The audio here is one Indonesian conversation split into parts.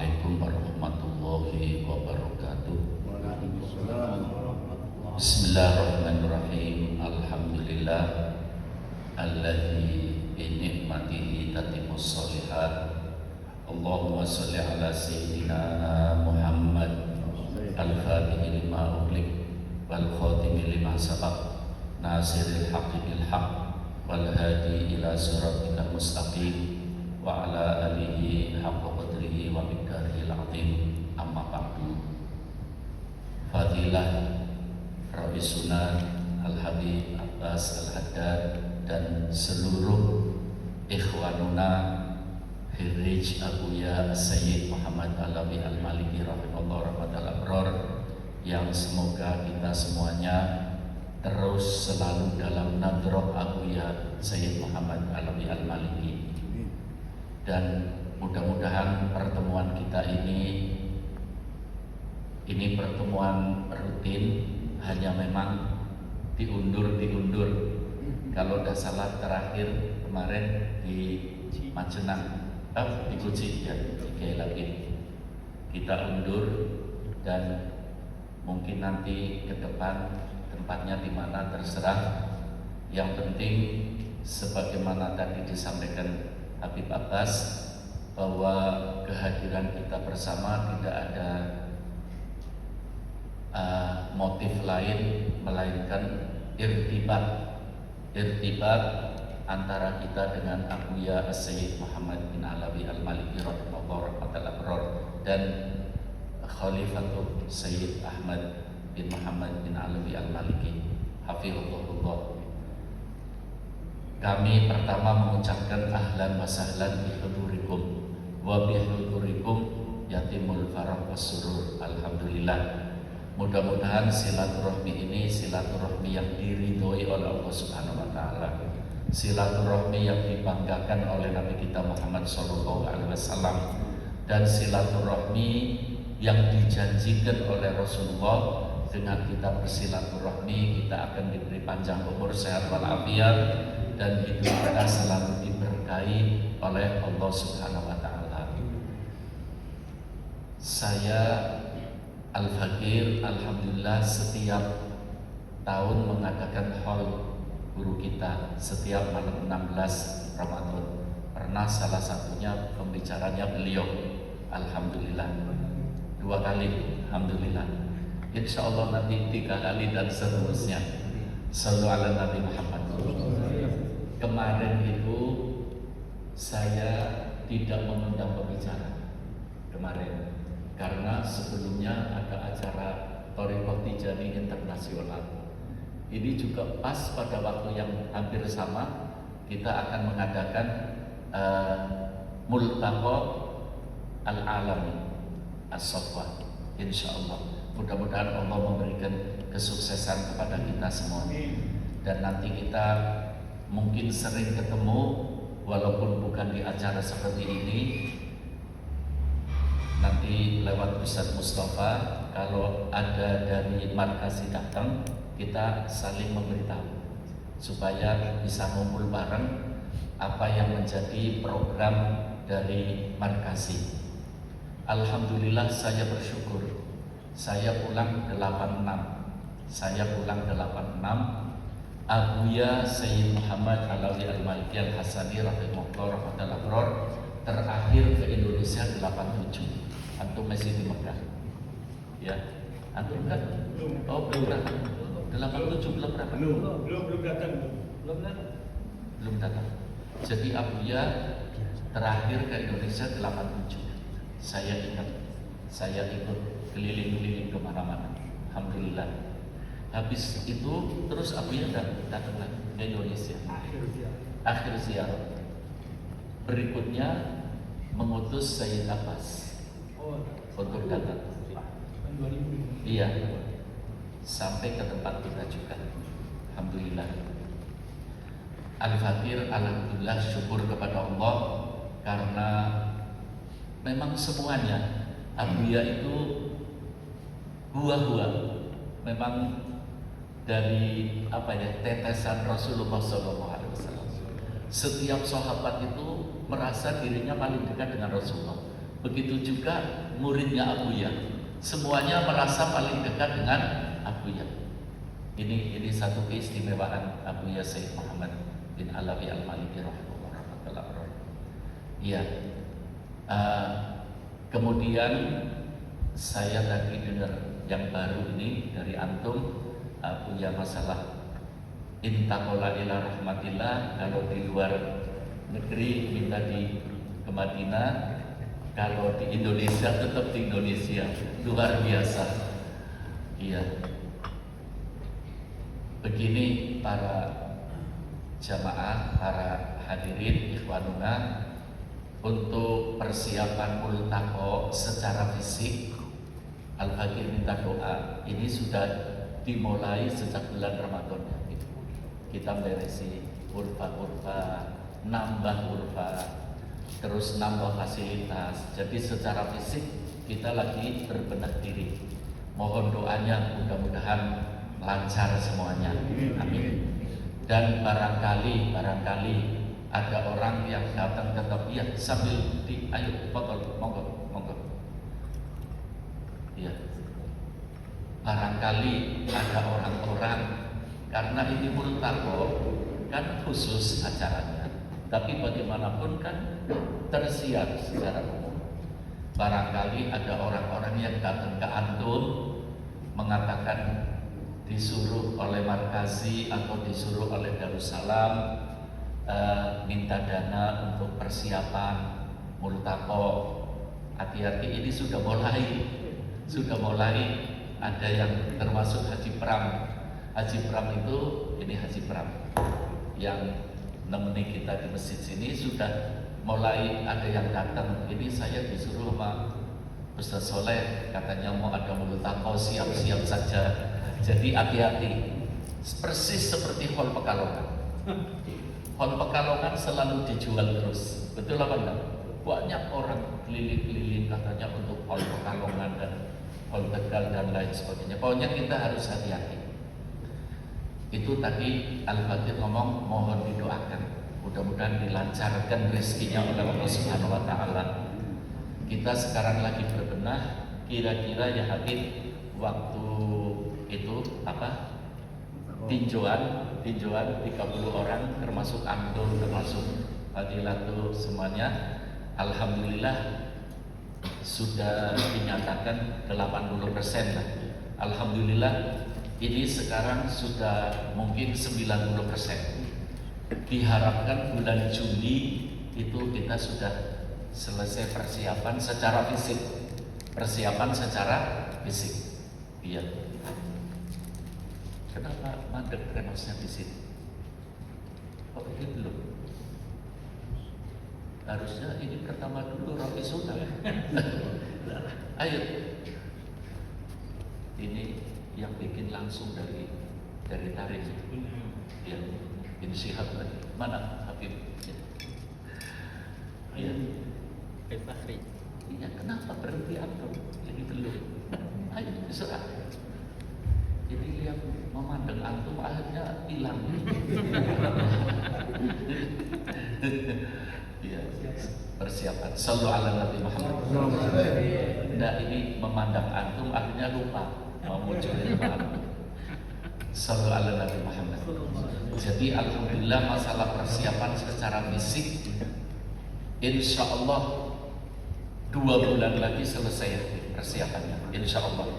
Assalamualaikum warahmatullahi wabarakatuh. Bismillahirrahmanirrahim. Alhamdulillah alladzi bi ni'matihi tatimmus shalihat. Allahumma shalli ala sayyidina Muhammad al-fatihi lima ughliq wal khatimi lima sabaq nasiril haqqi bil haqq wal hadi ila siratikal mustaqim wa ala alihi haqqa qadrihi wa miqdarihil azim. Amma ba'du. Fadilah Rabi Sunan Al-Habib Abbas Al-Haddad dan seluruh ikhwanuna Hirij Abuya Sayyid Muhammad Alawi Al-Maliki rahimahullah rahmatal abror, yang semoga kita semuanya terus selalu dalam nadroh Abuya Sayyid Muhammad Alawi Al-Maliki. Dan mudah-mudahan pertemuan kita ini pertemuan rutin, hanya memang diundur. Kalau tidak salah terakhir kemarin di Majenang, di Kuci ya, sekali lagi kita undur, dan mungkin nanti ke depan tempatnya di mana terserah. Yang penting sebagaimana tadi disampaikan Habib Abbas, bahwa kehadiran kita bersama tidak ada motif lain melainkan irtibat antara kita dengan Abuya Sayyid Muhammad bin Alawi Al-Maliki rahimahullah rahmatal abror dan Khalifatul Sayyid Ahmad bin Muhammad bin Alawi Al-Maliki hafizahullah. Kami pertama mengucapkan ahlan wa sahlan bi hudurikum wa bi hudurikum yatimul farah wassurur. Alhamdulillah. Mudah-mudahan silaturahmi ini silaturahmi yang diridhoi oleh Allah Subhanahu wa taala. Silaturahmi yang dibanggakan oleh Nabi kita Muhammad sallallahu alaihi wasallam, dan silaturahmi yang dijanjikan oleh Rasulullah. Dengan kita bersilaturahmi, kita akan diberi panjang umur, sehat walafiat, dan hidup kita selalu diberkahi oleh Allah Subhanahu wa taala. Saya Al-Fakir alhamdulillah setiap tahun mengadakan haul guru kita setiap malam 16 Ramadan. Pernah salah satunya pembicaranya beliau, alhamdulillah 2 kali, alhamdulillah. Insya Allah nanti 3 kali dan seterusnya. Sallu ala Nabi Muhammad. Kemarin itu saya tidak mengundang pembicara kemarin, karena sebelumnya ada acara Thariqah Tijani Internasional. Ini juga pas pada waktu yang hampir sama, kita akan mengadakan Multaqa Al-Alami As-Safwa. Insyaallah. Mudah-mudahan Allah memberikan kesuksesan kepada kita semua. Dan nanti kita mungkin sering ketemu, walaupun bukan di acara seperti ini. Nanti lewat Ustaz Mustafa, kalau ada dari markasi datang, kita saling memberitahu supaya bisa ngumpul bareng apa yang menjadi program dari markasi. Alhamdulillah saya bersyukur. Saya pulang 86. Abuya Sayyid Muhammad Alawi Al-Maliki Al-Hasani rahimahullah rahmatal abror terakhir ke Indonesia 87. Antum masih di Mekah? Ya, antum kan? Oh, belum datang. 87 belum berapa? Belum datang. Jadi Abuya terakhir ke Indonesia 87. Saya ikut keliling-keliling kemana-mana. Alhamdulillah. Habis itu terus Abuya datang lagi ke Indonesia. Akhir ziarah. Berikutnya mengutus Sayyid Abbas untuk datang. Iya, sampai ke tempat kita juga. Alhamdulillah. Al-Fakir alhamdulillah syukur kepada Allah, karena memang semuanya Abuya itu buah-buah memang dari tetesan Rasulullah SAW. Setiap sahabat itu merasa dirinya paling dekat dengan Rasulullah. Begitu juga muridnya Abuya, semuanya merasa paling dekat dengan Abuya. Ini satu keistimewaan Abuya Sayyid Muhammad bin Alawi Al-Maliki rahimahullah. Iya. Kemudian saya tadi dengar yang baru ini dari antum punya masalah intakola ila rahmatillah, kalau di luar negeri minta ke Madinah, kalau di Indonesia tetap di Indonesia. Luar biasa. Iya. Begini para jamaah, para hadirin ikhwanuna, untuk persiapan multaqo secara fisik, Al-Fakir minta doa. Ini sudah dimulai sejak bulan Ramadan. Kita beresi urfa, nambah urfa, terus nambah fasilitas. Jadi secara fisik kita lagi berbenah diri. Mohon doanya, mudah-mudahan lancar semuanya. Amin. Dan barangkali ada orang yang datang tetap iya sambil ayo monggo. Iya. Barangkali ada orang-orang, karena ini multaqo kan khusus acaranya, tapi bagaimanapun kan tersiar secara umum. Barangkali ada orang-orang yang datang ke antum mengatakan disuruh oleh Markazi atau disuruh oleh Darussalam minta dana untuk persiapan multaqo. Hati-hati, ini sudah mulai ada yang termasuk Haji Pram. Haji Pram itu, ini Haji Pram yang nemeni kita di masjid sini, sudah mulai ada yang datang. Ini saya disuruh sama Ustaz Soleh, katanya mau ada multaqo, siap-siap saja. Jadi hati-hati, persis seperti Hall Pekalongan. Hall Pekalongan selalu dijual terus, betul apa enggak? Banyak orang keliling-keliling katanya untuk Hall Pekalongan dan Hall Tegal dan lain sebagainya. Pokoknya kita harus hati-hati. Itu tadi Al-Fakir ngomong, mohon didoakan, mudah-mudahan dilancarkan rezekinya oleh Allah Subhanahu wa Ta'ala. Kita sekarang lagi berbenah, kira-kira ya Habib, waktu itu apa? Tinjauan 30 orang, termasuk antum, termasuk Fadilatul semuanya. Alhamdulillah sudah dinyatakan 80% lah. Alhamdulillah ini sekarang sudah mungkin 90%. Diharapkan bulan Juli itu kita sudah selesai persiapan secara fisik. Iya. Kenapa mandek renosnya di sini? Kok ini belum? Harusnya ini pertama dulu roti sunnah. Ayo. Ini yang bikin langsung dari tarik. Ya, ini Syihab tadi. Mana Habib? Iya. Fahri. Iya, kenapa berhenti antum? Ini belum. Ayo diserah. Jadi lihat memandang antum akhirnya hilang. Iya, persiapan. Sallu ala Nabi Muhammad. Nah, ini memandang antum akhirnya lupa mau muncul di depan antum. Sallu ala Nabi Muhammad. Jadi alhamdulillah masalah persiapan secara fisik, insya Allah 2 bulan lagi selesai persiapannya. Insya Allah.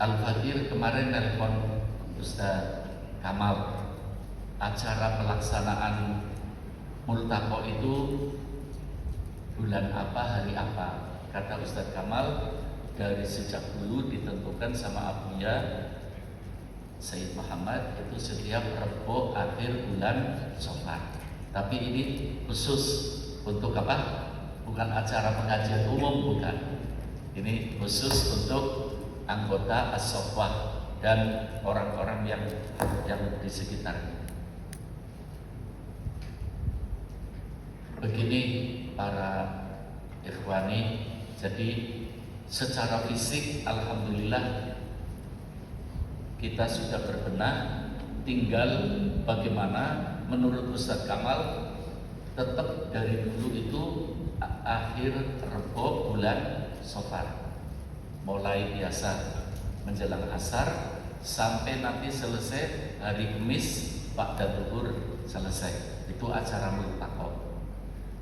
Al-Fakir kemarin nelpon Ustaz Kamal, acara pelaksanaan multaqo itu bulan apa, hari apa? Kata Ustaz Kamal, dari sejak dulu ditentukan sama Abuya Sayyid Muhammad itu setiap Rebo akhir bulan Syawal. Tapi ini khusus untuk apa? Bukan acara pengajian umum, bukan. Ini khusus untuk anggota as-sofwah dan orang-orang yang di sekitarnya. Begini para ikhwani, jadi secara fisik alhamdulillah kita sudah berbenah, tinggal bagaimana menurut Ustaz Kamal tetap dari dulu itu akhir Rebo bulan Safar, mulai biasa menjelang asar sampai nanti selesai hari Kamis Ba'da Zuhur selesai, itu acara multaqo.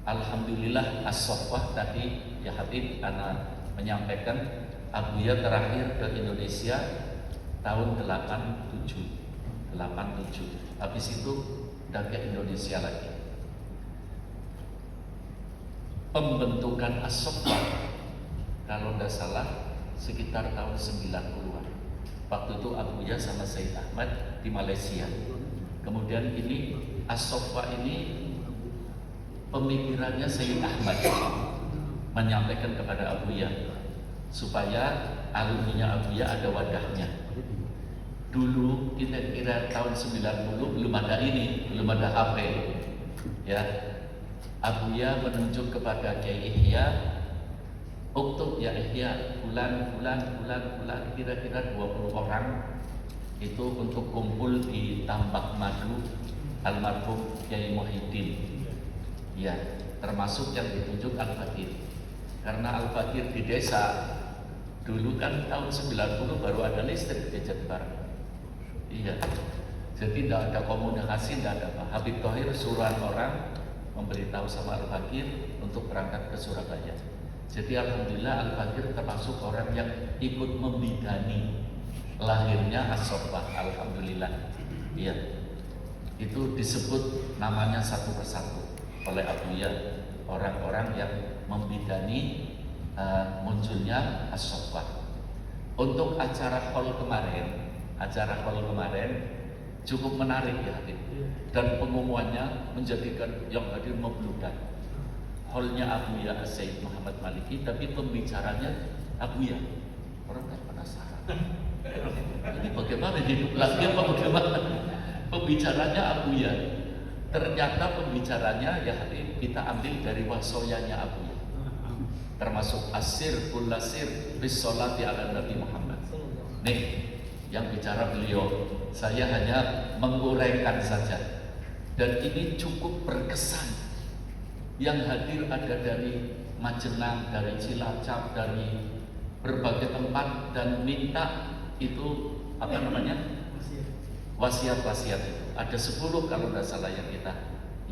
Alhamdulillah as-sohbah tadi ya Habib ana menyampaikan Abuya terakhir ke Indonesia tahun 87. Habis itu udah ke Indonesia lagi. Pembentukan as-sohbah kalau tidak salah sekitar tahun 90-an. Waktu itu Abuya sama Said Ahmad di Malaysia. Kemudian ini as-sohbah ini pemikirannya Said Ahmad menyampaikan kepada Abuya supaya alumninya Abuya ada wadahnya. Dulu kira-kira tahun 90 belum ada ini, belum ada HP. Ya, Abuya menunjuk kepada Kiai Ihya, uktub ya Ihya, bulan kira-kira 20 orang itu untuk kumpul di Tambak Madu almarhum Kiai Muhyiddin. Ya, termasuk yang ditunjuk Al-Fakir. Karena Al-Fakir di desa dulu kan tahun 90 baru ada listrik di Jember. Iya. Jadi tidak ada komunikasi, tidak ada apa. Habib Thohir suruhan orang memberitahu sama Al-Fakir untuk berangkat ke Surabaya. Jadi alhamdulillah Al-Fakir termasuk orang yang ikut membidani lahirnya as-sohbah. Alhamdulillah. Iya. Itu disebut namanya satu persatu oleh Abuya, orang-orang yang membidani munculnya as-sohbah. Untuk acara hall kemarin cukup menarik ya Habib. Dan pengumumannya menjadikan yang hadir membludak. Hallnya Abuya Said Muhammad Maliki, tapi pembicaranya Abuya. Orang kan penasaran. Ini bagaimana hidup lagi apa bagaimana? Pembicaranya Abuya. Ternyata pembicaranya ya Habib kita ambil dari wasoyanya Abuya. Termasuk asir kulasir bisolati ala Nabi Muhammad. Nih, yang bicara beliau, saya hanya menguraikan saja. Dan ini cukup berkesan. Yang hadir ada dari Majenang, dari Cilacap, dari berbagai tempat dan minta itu apa namanya? Wasiat-wasiat itu. Ada 10 kalau tidak salah yang kita.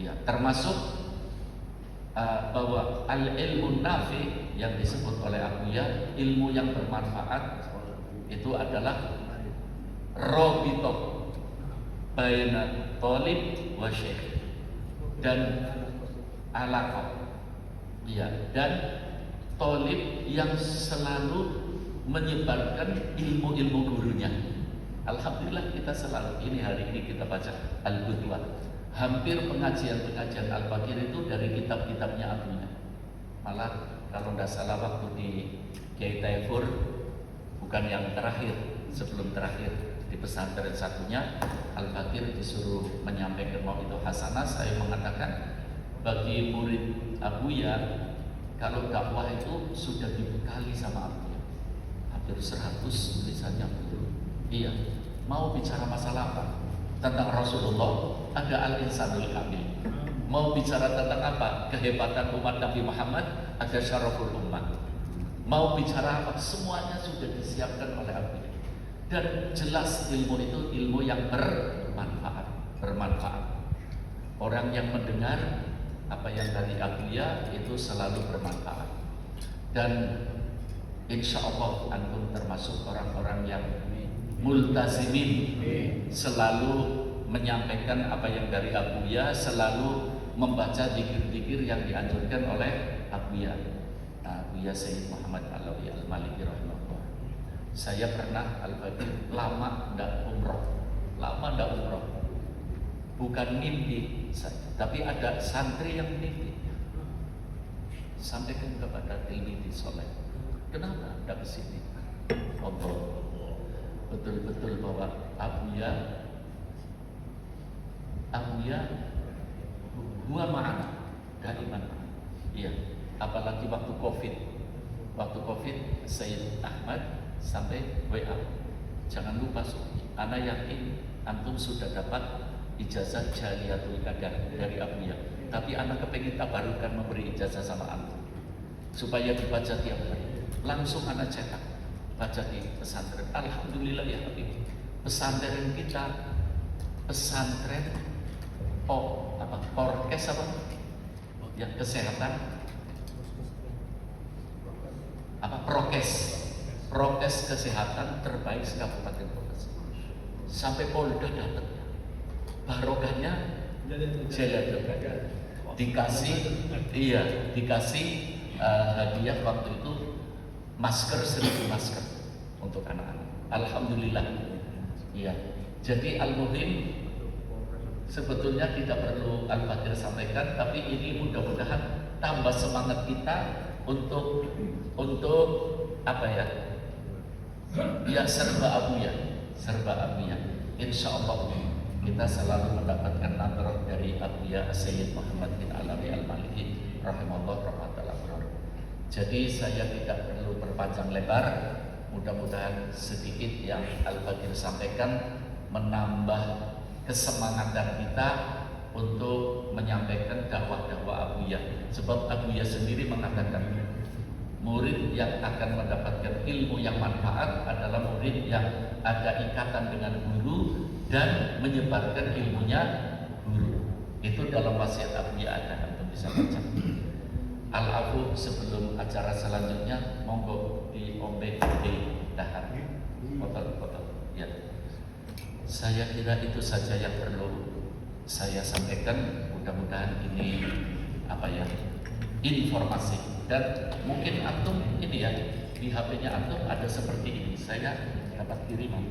Ya, termasuk bahwa al-ilmu nafi yang disebut oleh Abuya, ilmu yang bermanfaat itu adalah robitoh baina talib wa syekh dan alaqah. Ya, dan talib yang selalu menyebarkan ilmu-ilmu gurunya. Alhamdulillah kita selalu ini hari ini kita baca Al-Qudwah. Hampir pengajian-pengajian Al-Fakir itu dari kitab-kitabnya Abuya. Malah kalau tidak salah waktu di Kiai Taifur, bukan yang terakhir, sebelum terakhir di pesantren satunya, Al-Fakir disuruh menyampaikan mau'idhah hasanah. Saya mengatakan bagi murid Abuya, kalau dakwah itu sudah dibekali sama Abuya. Hampir 100 tulisannya beliau. Iya, mau bicara masalah apa? Tentang Rasulullah, ada al-insanul kamil. Mau bicara tentang apa? Kehebatan umat Nabi Muhammad, ada syaraful ummah. Mau bicara apa? Semuanya sudah disiapkan oleh Abuya. Dan jelas ilmu itu ilmu yang bermanfaat. Orang yang mendengar apa yang dari Abuya itu selalu bermanfaat. Dan insya Allah antum termasuk orang-orang yang multazimin, selalu menyampaikan apa yang dari Abuya, selalu membaca zikir-zikir yang dianjurkan oleh Abuya. Abuya Sayyid Muhammad Alawi Al-Maliki rahimahullah. Saya pernah Al-Fakir lama tidak umroh. Bukan mimpi saja, tapi ada santri yang mimpi. Sampaikan kepada Tilmidi Soleh, kenapa tidak ke sini? Allah, betul-betul bahwa Abuya huwa ma'ana daiman. Iya, apalagi waktu Covid Sayyid Ahmad sampai WA, jangan lupa ana yakin antum sudah dapat ijazah Jaliyatul Qadar dari Abuya. tapi anak kepingin tabarukan memberi ijazah sama antum supaya dibaca tiap hari. Langsung anak cetak, baca di pesantren. Alhamdulillah ya Habib, pesantren kita pesantren orkes apa? Ya, kesehatan apa? Prokes kesehatan terbaik se-Kabupaten Bekasi. Sampai Polda datang. Barokahnya Jalatul Qadar. Dikasih hadiah waktu itu masker 1000 masker untuk anak-anak. Alhamdulillah. Iya. Jadi al-muhim sebetulnya tidak perlu Al-Fatihah sampaikan, tapi ini mudah-mudahan tambah semangat kita untuk apa ya? Ya serba abiyah. Insya Allah kita selalu mendapatkan nadrah dari Abiyah Sayyid Muhammad bin Alawi Al-Maliki rahimahullah rahmatullahi wabarakatuh. Jadi saya tidak perlu berpanjang lebar. Mudah-mudahan sedikit yang Al-Fatihah sampaikan menambah kesemangatan kita untuk menyampaikan dakwah-dakwah Abiyah. Sebab Abiyah sendiri mengatakan murid yang akan mendapatkan ilmu yang manfaat adalah murid yang ada ikatan dengan guru dan menyebarkan ilmunya guru. Itu dalam wasiat Abiyah ada, Anda bisa baca. Al-Afu sebelum acara selanjutnya monggo diombe di dahar. Botol. Ya. Saya kira itu saja yang perlu saya sampaikan. Mudah-mudahan ini informasi. Dan mungkin antum ini ya, di HP-nya antum ada seperti ini. Saya dapat kiriman.